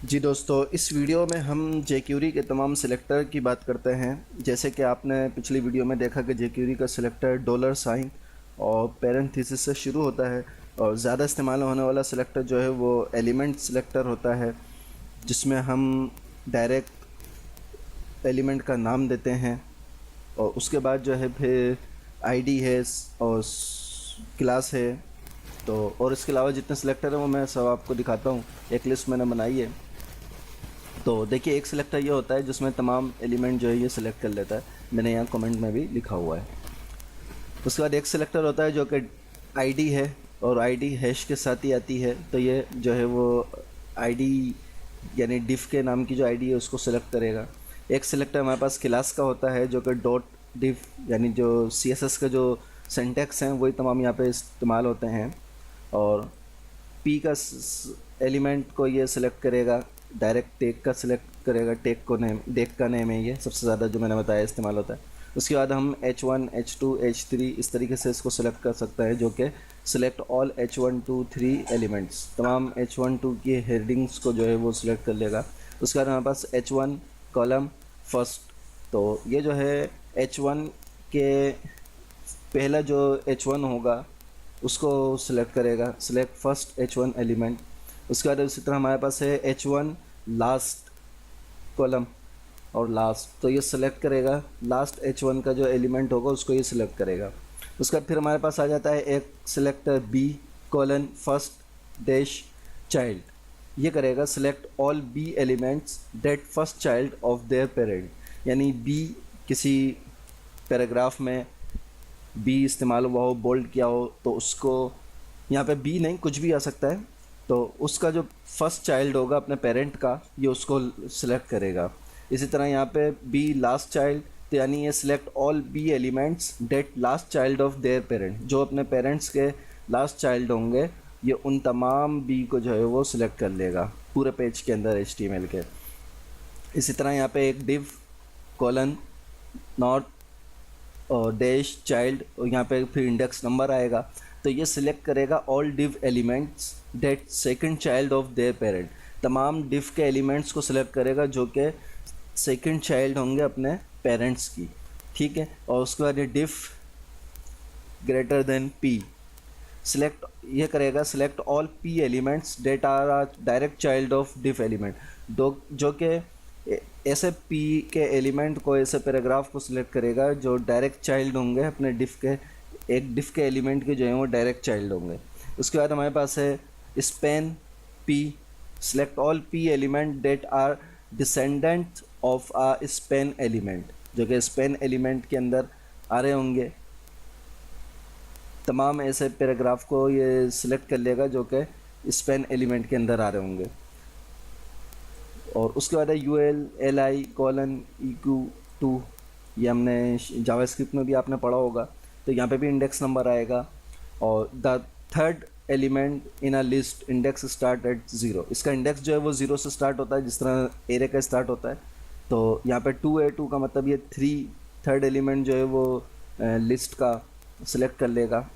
जी दोस्तों, इस वीडियो में हम जेक्यूरी के तमाम सिलेक्टर की बात करते हैं। जैसे कि आपने पिछली वीडियो में देखा कि जेक्यूरी का सिलेक्टर डॉलर साइन और पैरेंथेसिस से शुरू होता है और ज़्यादा इस्तेमाल होने वाला सिलेक्टर जो है वो एलिमेंट सिलेक्टर होता है, जिसमें हम डायरेक्ट एलिमेंट का नाम देते हैं और उसके बाद जो है फिर आईडी है और क्लास है। तो और इसके अलावा जितने सिलेक्टर हैं वो मैं सब आपको दिखाता हूँ। एक लिस्ट मैंने बनाई है। तो देखिए, एक सिलेक्टर ये होता है जिसमें तमाम एलिमेंट जो है ये सिलेक्ट कर लेता है। मैंने यहाँ कमेंट में भी लिखा हुआ है। उसके बाद एक सिलेक्टर होता है जो कि आईडी है और आईडी हैश के साथ ही आती है। तो ये जो है वो आईडी यानी डिफ के नाम की जो आईडी है उसको सिलेक्ट करेगा। एक सिलेक्टर हमारे पास क्लास का होता है जो कि डॉट डिफ यानी जो सीएसएस का जो सिंटैक्स हैं वही तमाम यहाँ पे इस्तेमाल होते हैं। और पी का एलिमेंट को ये सिलेक्ट करेगा, डायरेक्ट टेक का सिलेक्ट करेगा। टेक को नेम डेक का नेम है, ये सबसे ज़्यादा जो मैंने बताया इस्तेमाल होता है। उसके बाद हम H1 H2 H3 इस तरीके से इसको सिलेक्ट कर सकते हैं, जो कि सिलेक्ट ऑल H1 2 3 एलिमेंट्स, तमाम H1 2 की हेडिंग्स को जो है वो सिलेक्ट कर लेगा। उसके बाद हमारे पास H1 कॉलम फर्स्ट। तो ये जो है H1 के पहला जो H1 होगा उसको सिलेक्ट करेगा, सिलेक्ट फर्स्ट H1 एलिमेंट। उसके बाद उसी तरह हमारे पास है H1 लास्ट कॉलम और लास्ट, तो ये सिलेक्ट करेगा लास्ट H1 का जो एलिमेंट होगा उसको ये सिलेक्ट करेगा। उसके बाद फिर हमारे पास आ जाता है एक selector B colon first dash child. ये करेगा select all B elements that first child of their parent, यानी B किसी पैराग्राफ में बी इस्तेमाल हुआ हो, बोल्ड किया हो, तो उसको यहाँ पे बी नहीं कुछ भी आ सकता है, तो उसका जो फर्स्ट चाइल्ड होगा अपने पेरेंट का ये उसको सिलेक्ट करेगा। इसी तरह यहाँ पे बी लास्ट चाइल्ड, तो यानी ये select all B elements that last child of their parent, जो अपने पेरेंट्स के लास्ट चाइल्ड होंगे ये उन तमाम बी को जो है वो सिलेक्ट कर लेगा पूरे पेज के अंदर HTML के। इसी तरह यहाँ पे एक डिव कॉलन नॉट और डैश चाइल्ड और यहाँ पे फिर इंडेक्स नंबर आएगा, तो ये सिलेक्ट करेगा all div elements that second child of their parent, तमाम डिव के एलिमेंट्स को सिलेक्ट करेगा जो कि सेकंड चाइल्ड होंगे अपने पेरेंट्स की। ठीक है, और उसके बाद ये div greater than P select ये करेगा select all P elements that are direct child of div element, जो कि ऐसे पी के एलिमेंट को, ऐसे पैराग्राफ को सिलेक्ट करेगा जो डायरेक्ट चाइल्ड होंगे अपने डिफ के, एक डिफ के एलिमेंट के जो हैं वो डायरेक्ट चाइल्ड होंगे। उसके बाद हमारे पास है span P select all P element that are descendant of a span element, जो कि स्पैन एलिमेंट के अंदर आ रहे होंगे। तमाम ऐसे पैराग्राफ को ये सिलेक्ट कर लेगा जो कि स्पैन एलिमेंट के अंदर आ रहे होंगे। और उसके बाद है UL LI कॉलन EQ2, ये हमने जावास्क्रिप्ट में भी आपने पढ़ा होगा, तो यहाँ पे भी इंडेक्स नंबर आएगा। और the third element in a list index start at 0, इसका इंडेक्स जो है वो 0 से स्टार्ट होता है जिस तरह एरे का स्टार्ट होता है। तो यहाँ पे 2A2 का मतलब ये थर्ड एलिमेंट जो है वो लिस्ट का सिलेक्ट कर लेगा।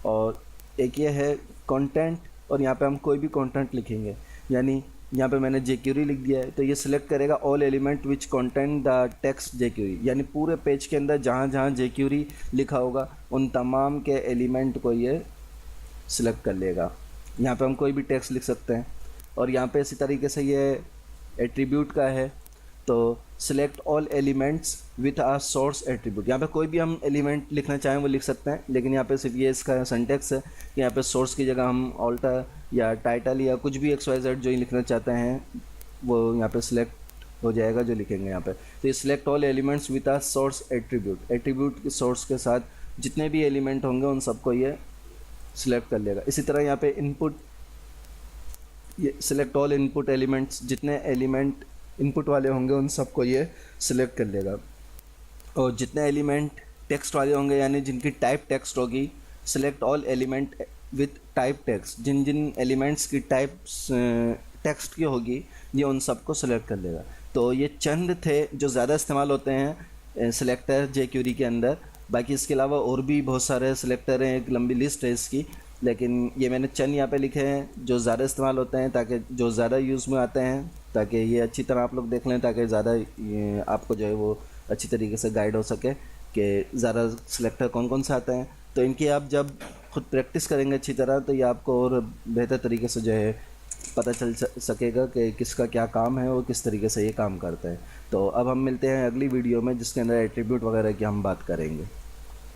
और एक ये है कंटेंट, और यहाँ पे हम कोई भी कंटेंट लिखेंगे, यानी यहाँ पे मैंने जेक्यूरी लिख दिया है तो ये सिलेक्ट करेगा all element which content the text jQuery, यानी पूरे पेज के अंदर जहाँ जहाँ जेक्यूरी लिखा होगा उन तमाम के एलिमेंट को ये सिलेक्ट कर लेगा। यहाँ पे हम कोई भी टेक्स्ट लिख सकते हैं। और यहाँ पे इसी तरीके से ये एट्रीब्यूट का है, तो select all elements with a source attribute, यहाँ पे कोई भी हम एलिमेंट लिखना चाहें वो लिख सकते हैं, लेकिन यहाँ पे सिर्फ ये इसका सिंटैक्स है कि यहाँ पे सोर्स की जगह हम ऑल्टर या टाइटल या कुछ भी XYZ जो ही लिखना चाहते हैं वो यहाँ पे सिलेक्ट हो जाएगा जो लिखेंगे यहाँ पे। तो ये select all elements with a source attribute, attribute के सोर्स के साथ जितने भी एलिमेंट होंगे उन सबको ये सिलेक्ट कर लेगा। इसी तरह यहाँ पे इनपुट, ये सिलेक्ट ऑल इनपुट एलिमेंट्स, जितने एलिमेंट इनपुट वाले होंगे उन सबको ये सिलेक्ट कर लेगा। और जितने एलिमेंट टेक्स्ट वाले होंगे यानी जिनकी टाइप टेक्स्ट होगी, select all element with type text, जिन जिन एलिमेंट्स की टाइप टेक्स्ट की होगी ये उन सबको सिलेक्ट कर लेगा। तो ये चंद थे जो ज़्यादा इस्तेमाल होते हैं सिलेक्टर जेक्यूरी के अंदर। बाकी इसके अलावा और भी बहुत सारे सिलेक्टर हैं, एक लंबी लिस्ट है इसकी, लेकिन ये मैंने चंद यहाँ पे लिखे हैं जो ज़्यादा इस्तेमाल होते हैं, ताकि जो ज़्यादा यूज़ में आते हैं, ताकि ये अच्छी तरह आप लोग देख लें, ताकि ज़्यादा ये आपको जो है वो अच्छी तरीके से गाइड हो सके कि ज़्यादा सिलेक्टर कौन कौन से आते हैं। तो इनकी आप जब खुद प्रैक्टिस करेंगे अच्छी तरह, तो ये आपको और बेहतर तरीके से जो है पता चल सकेगा कि किसका क्या काम है और किस तरीके से ये काम करता है। तो अब हम मिलते हैं अगली वीडियो में, जिसके अंदर एट्रीब्यूट वगैरह की हम बात करेंगे।